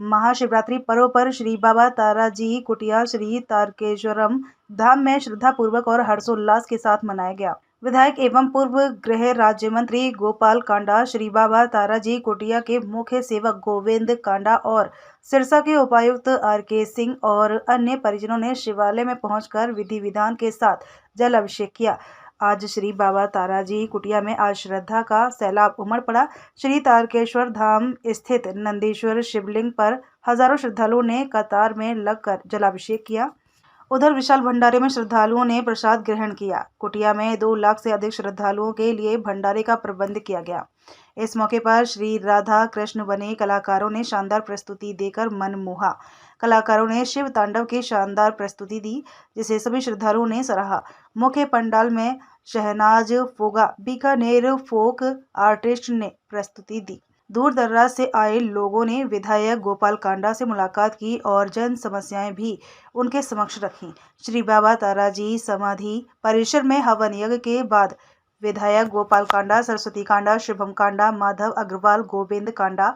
महाशिवरात्रि पर्व पर श्री बाबा ताराजी कुटिया श्री तारकेश्वरम धाम में श्रद्धापूर्वक और हर्षोल्लास के साथ मनाया गया। विधायक एवं पूर्व गृह राज्य मंत्री गोपाल कांडा, श्री बाबा ताराजी कुटिया के मुख्य सेवक गोविंद कांडा और सिरसा के उपायुक्त RK सिंह और अन्य परिजनों ने शिवालय में पहुंचकर विधि विधान के साथ जल अभिषेक किया। आज श्री बाबा ताराजी कुटिया में आज श्रद्धा का सैलाब उमड़ पड़ा। श्री तारकेश्वर धाम स्थित नंदीश्वर शिवलिंग पर हजारों श्रद्धालुओं ने कतार में लगकर जलाभिषेक किया। उधर विशाल भंडारे में श्रद्धालुओं ने प्रसाद ग्रहण किया। कुटिया में 2 लाख से अधिक श्रद्धालुओं के लिए भंडारे का प्रबंध किया गया। इस मौके पर श्री राधा कृष्ण बने कलाकारों ने शानदार प्रस्तुति देकर मन मोहा। कलाकारों ने शिव तांडव की शानदार प्रस्तुति दी, जिसे सभी श्रद्धालुओं ने सराहा। मुख्य पंडाल में शहनाज फोगा बीकानेर फोक आर्टिस्ट ने प्रस्तुति दी। दूर दराज से आए लोगों ने विधायक गोपाल कांडा से मुलाकात की और जन समस्याएं भी उनके समक्ष रखी। श्री बाबा ताराजी समाधि परिसर में हवन यज्ञ के बाद विधायक गोपाल कांडा, सरस्वती कांडा, शुभम कांडा, माधव अग्रवाल, गोविंद कांडा,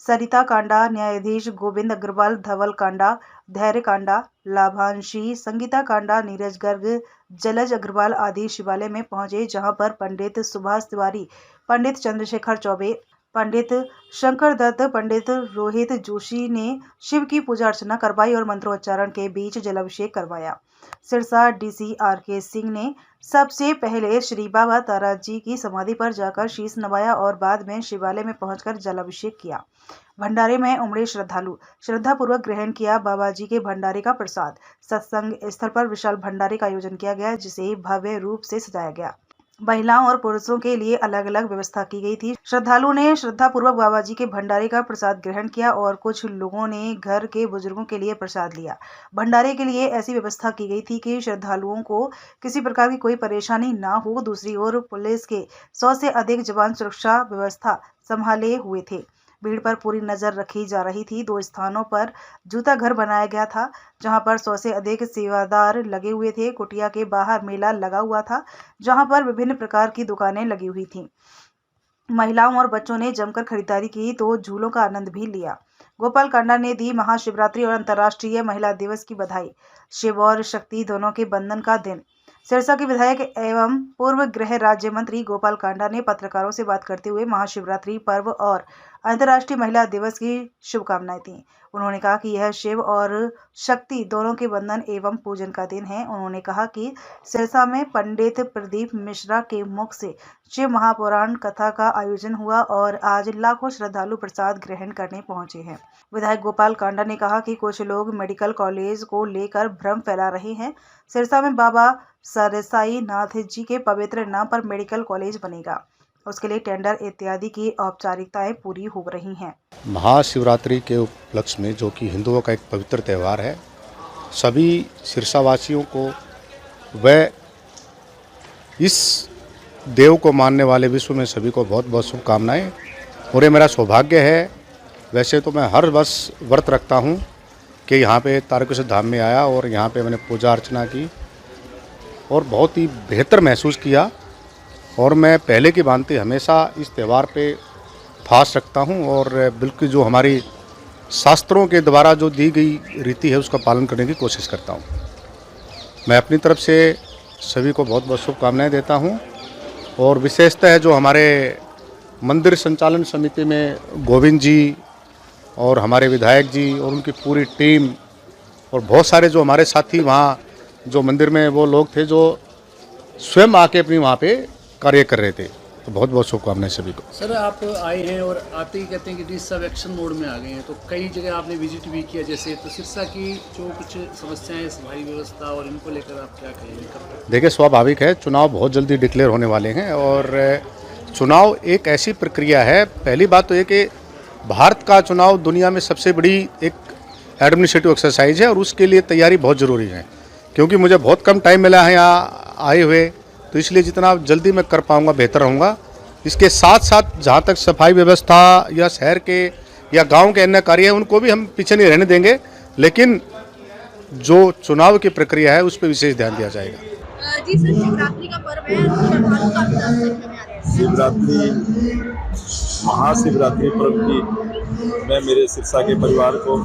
सरिता कांडा, न्यायाधीश गोविंद अग्रवाल, धवल कांडा, धैर्य कांडा, लाभांशी, संगीता कांडा, नीरज गर्ग, जलज अग्रवाल आदि शिवालय में पहुंचे, जहां पर पंडित सुभाष तिवारी, पंडित चंद्रशेखर चौबे, पंडित शंकर दत्त, पंडित रोहित जोशी ने शिव की पूजा अर्चना करवाई और मंत्रोच्चारण के बीच जलाभिषेक करवाया। सिरसा DC RK सिंह ने सबसे पहले श्री बाबा ताराजी की समाधि पर जाकर शीश नवाया और बाद में शिवालय में पहुंचकर जलाभिषेक किया। भंडारे में उमड़े श्रद्धालु श्रद्धापूर्वक ग्रहण किया बाबा जी के भंडारे का प्रसाद। सत्संग स्थल पर विशाल भंडारे का आयोजन किया गया, जिसे भव्य रूप से सजाया गया। महिलाओं और पुरुषों के लिए अलग अलग व्यवस्था की गई थी। श्रद्धालुओं ने श्रद्धापूर्वक बाबा जी के भंडारे का प्रसाद ग्रहण किया और कुछ लोगों ने घर के बुजुर्गों के लिए प्रसाद लिया। भंडारे के लिए ऐसी व्यवस्था की गई थी कि श्रद्धालुओं को किसी प्रकार की कोई परेशानी ना हो। दूसरी ओर पुलिस के 100 से अधिक जवान सुरक्षा व्यवस्था संभाले हुए थे। भीड़ पर पूरी नजर रखी जा रही थी। 2 स्थानों पर जूता घर बनाया गया था, जहां पर 100 से अधिक सेवादार लगे हुए थे। कुटिया के बाहर मेला लगा हुआ था, जहां पर विभिन्न प्रकार की दुकानें लगी हुई थीं। महिलाओं और बच्चों ने जमकर खरीदारी की तो झूलों का आनंद भी लिया। गोपाल कांडा ने दी महाशिवरात्रि और अंतर्राष्ट्रीय महिला दिवस की बधाई। शिव और शक्ति दोनों के बंधन का दिन। सिरसा के विधायक एवं पूर्व गृह राज्य मंत्री गोपाल कांडा ने पत्रकारों से बात करते हुए महाशिवरात्रि पर्व और अंतर्राष्ट्रीय महिला दिवस की शुभकामनाएं दी। उन्होंने कहा कि यह शिव और शक्ति दोनों के बंधन एवं पूजन का दिन है। उन्होंने कहा कि सिरसा में पंडित प्रदीप मिश्रा के मुख से शिव महापुराण कथा का आयोजन हुआ और आज लाखों श्रद्धालु प्रसाद ग्रहण करने पहुंचे हैं। विधायक गोपाल कांडा ने कहा कि कुछ लोग मेडिकल कॉलेज को लेकर भ्रम फैला रहे हैं। सिरसा में बाबा सरसाई नाथ जी के पवित्र नाम पर मेडिकल कॉलेज बनेगा। उसके लिए टेंडर इत्यादि की औपचारिकताएं पूरी हो रही हैं। महाशिवरात्रि के उपलक्ष्य में, जो कि हिंदुओं का एक पवित्र त्यौहार है, सभी सिरसावासियों को व इस देव को मानने वाले विश्व में सभी को बहुत बहुत शुभकामनाएं। और ये मेरा सौभाग्य है। वैसे तो मैं हर वर्ष व्रत रखता हूँ कि यहाँ पे तारकेश्वर धाम में आया और यहाँ पे मैंने पूजा अर्चना की और बहुत ही बेहतर महसूस किया। और मैं पहले की भांति हमेशा इस त्यौहार पे फास्ट रखता हूँ और बिल्कुल जो हमारी शास्त्रों के द्वारा जो दी गई रीति है उसका पालन करने की कोशिश करता हूँ। मैं अपनी तरफ से सभी को बहुत बहुत शुभकामनाएं देता हूँ। और विशेषतः जो हमारे मंदिर संचालन समिति में गोविंद जी और हमारे विधायक जी और उनकी पूरी टीम और बहुत सारे जो हमारे साथी वहाँ जो मंदिर में वो लोग थे जो स्वयं आके अपनी वहाँ पे कार्य कर रहे थे, तो बहुत बहुत शुभकामनाएं सभी को। सर, आप आए हैं और आते ही कहते हैं कि सब एक्शन मोड में आ गए हैं, तो कई जगह आपने विजिट भी किया, जैसे तो सिरसा की जो कुछ समस्याएं सफाई व्यवस्था और इनको लेकर आप क्या कहेंगे? देखिए, स्वाभाविक है, चुनाव बहुत जल्दी डिक्लेयर होने वाले हैं और चुनाव एक ऐसी प्रक्रिया है। पहली बात तो ये कि भारत का चुनाव दुनिया में सबसे बड़ी एक एडमिनिस्ट्रेटिव एक्सरसाइज है और उसके लिए तैयारी बहुत ज़रूरी है। क्योंकि मुझे बहुत कम टाइम मिला है यहाँ आए हुए, तो इसलिए जितना जल्दी मैं कर पाऊँगा बेहतर रहूँगा। इसके साथ साथ जहाँ तक सफाई व्यवस्था या शहर के या गांव के अन्य कार्य हैं उनको भी हम पीछे नहीं रहने देंगे, लेकिन जो चुनाव की प्रक्रिया है उस पर विशेष ध्यान दिया जाएगा। जी सर, शिवरात्रि का पर्व है, श्रद्धालु काफी ज्यादा संख्या में आ रहे हैं। शिवरात्रि महाशिवरात्रि पर्व की मैं मेरे सिरसा के परिवार को,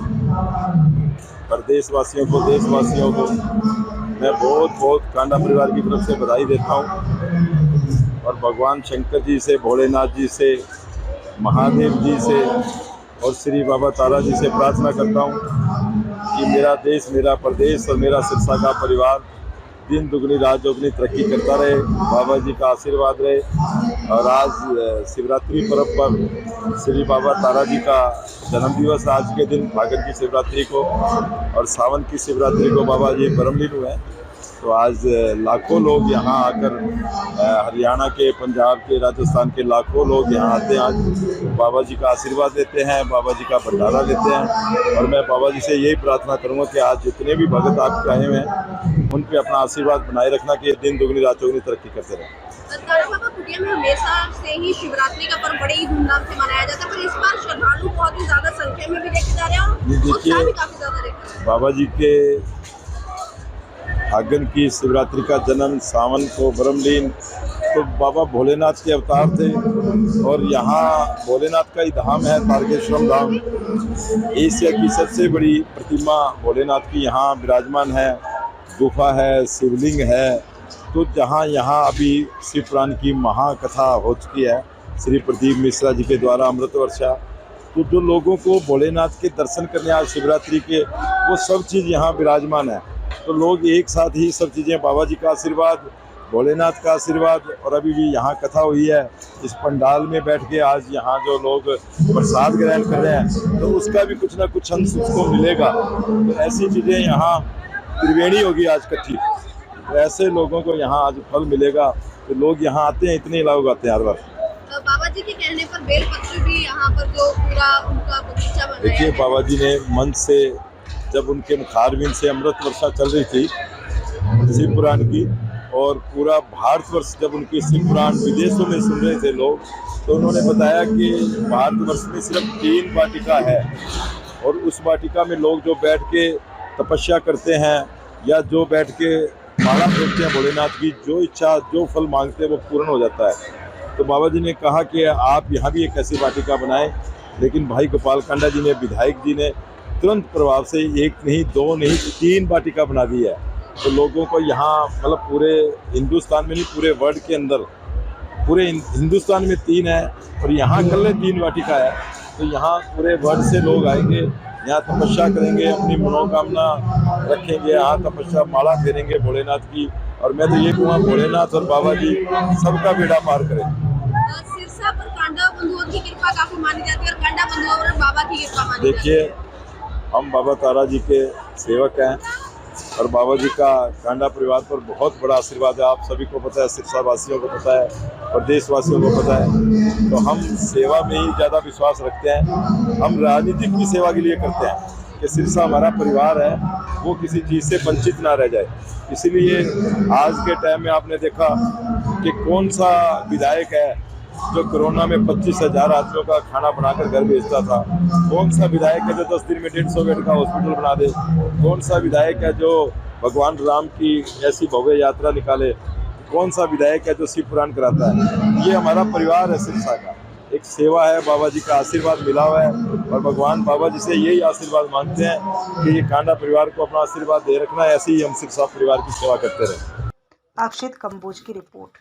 प्रदेशवासियों को, देशवासियों को मैं बहुत बहुत कांडा परिवार की तरफ से बधाई देता हूँ और भगवान शंकर जी से, भोलेनाथ जी से, महादेव जी से और श्री बाबा तारा जी से प्रार्थना करता हूँ कि मेरा देश, मेरा प्रदेश और मेरा सिरसा का परिवार दिन दुगनी रात चौगनी तरक्की करता रहे, बाबा जी का आशीर्वाद रहे। और आज शिवरात्रि पर्व पर श्री बाबा तारा जी का जन्म दिवस, आज के दिन फागुन की शिवरात्रि को और सावन की शिवरात्रि को बाबा जी परमलीन हुए। तो आज लाखों लोग यहाँ आकर हरियाणा के, पंजाब के, राजस्थान के लाखों लोग यहाँ आते हैं, आज बाबा जी का आशीर्वाद लेते हैं, बाबा जी का भंडारा लेते हैं। और मैं बाबा जी से यही प्रार्थना करूँगा कि आज जितने भी भगत आपके आए हुए हैं उन पे अपना आशीर्वाद बनाए रखना कि दिन दुगनी रात चौगनी तरक्की करते रहें। बाबा कुटिया में हमेशा से ही शिवरात्रि का पर्व बड़े ही धूमधाम से मनाया जाता है, पर इस बार श्रद्धालु बहुत ही ज्यादा संख्या में भी देखे जा रहे हैं और उत्साह भी काफी ज्यादा देखे जा रहे हैं। बाबा जी के फागुन की शिवरात्रि का जन्म, सावन को ब्रह्मलीन, तो बाबा भोलेनाथ के अवतार थे और यहाँ भोलेनाथ का ही धाम है तारकेश्वरम धाम। एशिया की सबसे बड़ी प्रतिमा भोलेनाथ की यहाँ विराजमान है, गुफा है, शिवलिंग है। तो जहाँ यहाँ अभी शिव पुराण की महाकथा हो चुकी है श्री प्रदीप मिश्रा जी के द्वारा, अमृत वर्षा, तो जो लोगों को भोलेनाथ के दर्शन करने आज शिवरात्रि के, वो सब चीज़ यहाँ विराजमान है। तो लोग एक साथ ही सब चीज़ें, बाबा जी का आशीर्वाद, भोलेनाथ का आशीर्वाद, और अभी भी यहाँ कथा हुई है, इस पंडाल में बैठ के आज यहाँ जो लोग प्रसाद ग्रहण कर रहे हैं तो उसका भी कुछ ना कुछ अंश उसको मिलेगा। तो ऐसी चीज़ें यहाँ त्रिवेणी होगी आज इकट्ठी, तो ऐसे लोगों को यहाँ आज फल मिलेगा। तो लोग यहाँ आते हैं, इतने लोग आते हैं हर बार। बाबा जी के कहने पर बेलपत्र भी यहाँ पर जो पूरा उनका बगीचा बनाया है। देखिए, बाबा जी ने मन से, जब उनके मुखारविंद से अमृत वर्षा चल रही थी शिव पुराण की, और पूरा भारतवर्ष जब उनके शिव पुराण विदेशों में सुन रहे थे लोग, तो उन्होंने बताया कि भारतवर्ष में सिर्फ 3 वाटिका है और उस वाटिका में लोग जो बैठ के तपस्या करते हैं या जो बैठ के माला फेरते हैं भोलेनाथ की, जो इच्छा, जो फल मांगते हैं वो पूर्ण हो जाता है। तो बाबा जी ने कहा कि आप यहाँ भी एक ऐसी वाटिका बनाएं, लेकिन भाई गोपाल कांडा जी ने, विधायक जी ने तुरंत प्रभाव से 1 नहीं, 2 नहीं, 3 वाटिका बना दी है। तो लोगों को यहाँ, मतलब पूरे हिंदुस्तान में नहीं, पूरे वर्ल्ड के अंदर, पूरे हिंदुस्तान में 3 है और यहाँ कल 3 वाटिका है। तो यहाँ पूरे वर्ल्ड से लोग आएंगे, यहाँ तपस्या करेंगे, अपनी मनोकामना रखेंगे, यहाँ तपस्या माला फेरेंगे भोलेनाथ की। और मैं तो ये कहूँगा, भोलेनाथ और बाबा जी सबका बेड़ा पार करें। सिरसा पर कांडा बंधुओं की कृपा काफी मानी जाती है और कांडा बंधुओं पर बाबा की कृपा मानी जाती है। देखिए, हम बाबा तारा जी के सेवक हैं और बाबा जी का कांडा परिवार पर बहुत बड़ा आशीर्वाद है। आप सभी को पता है, सिरसा वासियों को पता है और देशवासियों को पता है। तो हम सेवा में ही ज़्यादा विश्वास रखते हैं। हम राजनीतिक की सेवा के लिए करते हैं कि सिरसा हमारा परिवार है, वो किसी चीज़ से वंचित ना रह जाए। इसीलिए आज के टाइम में आपने देखा कि कौन सा विधायक है जो कोरोना में 25,000 आदमियों का खाना बनाकर घर भेजता था? कौन सा विधायक है जो 10 दिन में 150 बेड का हॉस्पिटल बना दे? कौन सा विधायक है जो भगवान राम की ऐसी भव्य यात्रा निकाले? कौन सा विधायक है जो शिव पुराण कराता है? ये हमारा परिवार है सिरसा का, एक सेवा है, बाबा जी का आशीर्वाद मिला हुआ है और भगवान बाबा जी से यही आशीर्वाद मांगते हैं कि ये कांडा परिवार को अपना आशीर्वाद दे रखना है। ऐसे ही हम सिरसा परिवार की सेवा करते रहें। अक्षित कंबोज की रिपोर्ट।